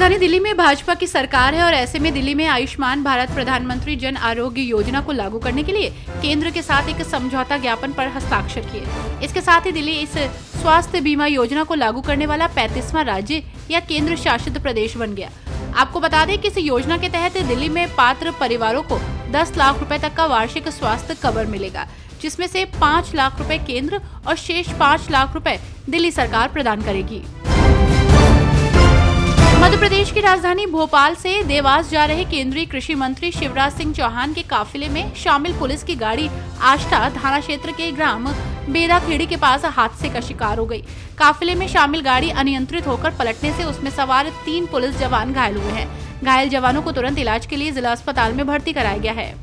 राजधानी दिल्ली में भाजपा की सरकार है और ऐसे में दिल्ली में आयुष्मान भारत प्रधानमंत्री जन आरोग्य योजना को लागू करने के लिए केंद्र के साथ एक समझौता ज्ञापन पर हस्ताक्षर किए। इसके साथ ही दिल्ली इस स्वास्थ्य बीमा योजना को लागू करने वाला 35वां राज्य या केंद्र शासित प्रदेश बन गया। आपको बता दें कि इस योजना के तहत दिल्ली में पात्र परिवारों को 10 लाख रुपए तक का वार्षिक स्वास्थ्य कवर मिलेगा, जिसमें से 5 लाख रुपए केंद्र और शेष 5 लाख रुपए दिल्ली सरकार प्रदान करेगी। मध्य प्रदेश की राजधानी भोपाल से देवास जा रहे केंद्रीय कृषि मंत्री शिवराज सिंह चौहान के काफिले में शामिल पुलिस की गाड़ी आष्टा थाना क्षेत्र के ग्राम बेदाखेड़ी के पास हादसे का शिकार हो गई। काफिले में शामिल गाड़ी अनियंत्रित होकर पलटने से उसमें सवार 3 पुलिस जवान घायल हुए हैं। घायल जवानों को तुरंत इलाज के लिए जिला अस्पताल में भर्ती कराया गया है।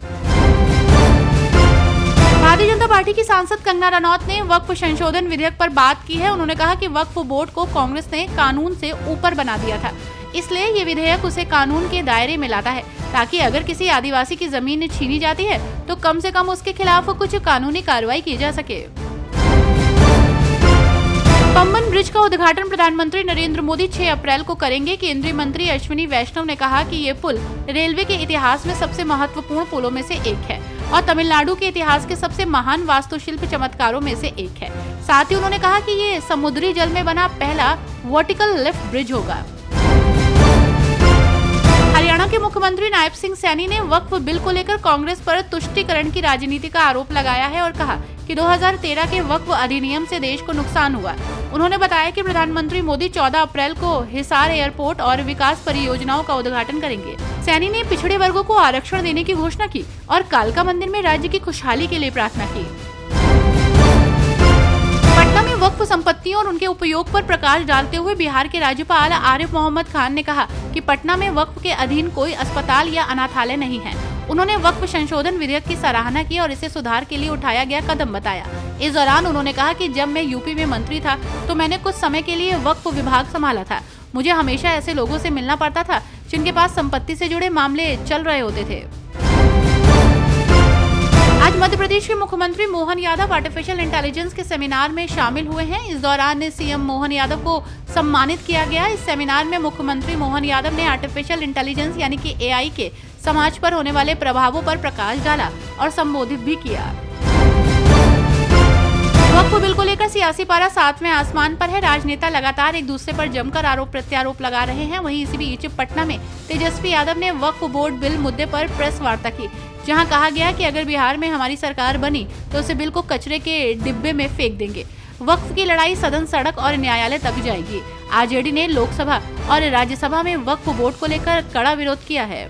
भारतीय जनता पार्टी की सांसद कंगना रनौत ने वक्फ संशोधन विधेयक पर बात की है। उन्होंने कहा कि वक्फ बोर्ड को कांग्रेस ने कानून से ऊपर बना दिया था, इसलिए ये विधेयक उसे कानून के दायरे में लाता है, ताकि अगर किसी आदिवासी की जमीन छीनी जाती है तो कम से कम उसके खिलाफ कुछ कानूनी कार्रवाई की जा सके। पंबन ब्रिज का उद्घाटन प्रधानमंत्री नरेंद्र मोदी 6 अप्रैल को करेंगे। केंद्रीय मंत्री अश्विनी वैष्णव ने कहा कि ये पुल रेलवे के इतिहास में सबसे महत्वपूर्ण पुलों में से एक है और तमिलनाडु के इतिहास के सबसे महान वास्तुशिल्प चमत्कारों में से एक है। साथ ही उन्होंने कहा कि ये समुद्री जल में बना पहला वर्टिकल लिफ्ट ब्रिज होगा। हरियाणा के मुख्यमंत्री नायब सिंह सैनी ने वक्फ बिल को लेकर कांग्रेस पर तुष्टीकरण की राजनीति का आरोप लगाया है और कहा कि 2013 के वक्फ अधिनियम से देश को नुकसान हुआ। उन्होंने बताया कि प्रधानमंत्री मोदी 14 अप्रैल को हिसार एयरपोर्ट और विकास परियोजनाओं का उद्घाटन करेंगे। सैनी ने पिछड़े वर्गों को आरक्षण देने की घोषणा की और कालका मंदिर में राज्य की खुशहाली के लिए प्रार्थना की। पटना में वक्फ संपत्तियों और उनके उपयोग पर प्रकाश डालते हुए बिहार के राज्यपाल आरिफ मोहम्मद खान ने कहा कि पटना में वक्फ के अधीन कोई अस्पताल या अनाथालय नहीं है। उन्होंने वक्फ संशोधन विधेयक की सराहना की और इसे सुधार के लिए उठाया गया कदम बताया। इस दौरान उन्होंने कहा कि जब मैं यूपी में मंत्री था तो मैंने कुछ समय के लिए वक्फ विभाग संभाला था। मुझे हमेशा ऐसे लोगों से मिलना पड़ता था जिनके पास संपत्ति से जुड़े मामले चल रहे होते थे। आज मध्य प्रदेश के मुख्यमंत्री मोहन यादव आर्टिफिशियल इंटेलिजेंस के सेमिनार में शामिल हुए हैं। इस दौरान सीएम मोहन यादव को सम्मानित किया गया। इस सेमिनार में मुख्यमंत्री मोहन यादव ने आर्टिफिशियल इंटेलिजेंस यानी कि एआई के समाज पर होने वाले प्रभावों पर प्रकाश डाला और संबोधित भी किया। वक्फ बिल को लेकर सियासी पारा 7वें आसमान पर है। राजनेता लगातार एक दूसरे पर जमकर आरोप प्रत्यारोप लगा रहे हैं। वहीं इसी बीच पटना में तेजस्वी यादव ने वक्फ बोर्ड बिल मुद्दे पर प्रेस वार्ता की, जहां कहा गया कि अगर बिहार में हमारी सरकार बनी तो उस बिल को कचरे के डिब्बे में फेंक देंगे। वक्फ की लड़ाई सदन, सड़क और न्यायालय तक जाएगी। आरजेडी ने लोकसभा और राज्यसभा में वक्फ बोर्ड को लेकर कड़ा विरोध किया है।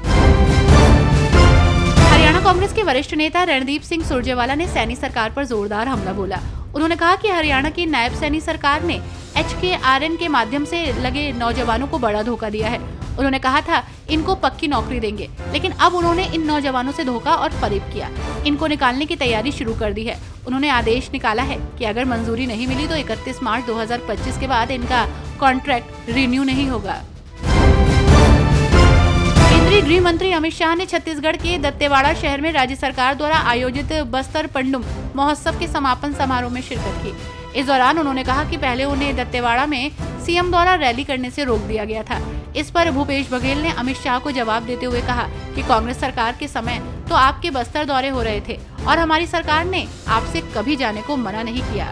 हरियाणा कांग्रेस के वरिष्ठ नेता रणदीप सिंह सुरजेवाला ने सैनी सरकार पर जोरदार हमला बोला। उन्होंने कहा कि हरियाणा की नायब सैनी सरकार ने HKRN के माध्यम से लगे नौजवानों को बड़ा धोखा दिया है। उन्होंने कहा था इनको पक्की नौकरी देंगे, लेकिन अब उन्होंने इन नौजवानों से धोखा और फरेब किया। इनको निकालने की तैयारी शुरू कर दी है। उन्होंने आदेश निकाला है कि अगर मंजूरी नहीं मिली तो 31 मार्च 2025 के बाद इनका कॉन्ट्रैक्ट रिन्यू नहीं होगा। केंद्रीय गृह मंत्री अमित शाह ने छत्तीसगढ़ के दंतेवाड़ा शहर में राज्य सरकार द्वारा आयोजित बस्तर पंडुम महोत्सव के समापन समारोह में शिरकत की। इस दौरान उन्होंने कहा कि पहले उन्हें दंतेवाड़ा में सीएम द्वारा रैली करने से रोक दिया गया था। इस पर भूपेश बघेल ने अमित शाह को जवाब देते हुए कहा कि कांग्रेस सरकार के समय तो आपके बस्तर दौरे हो रहे थे और हमारी सरकार ने आपसे कभी जाने को मना नहीं किया।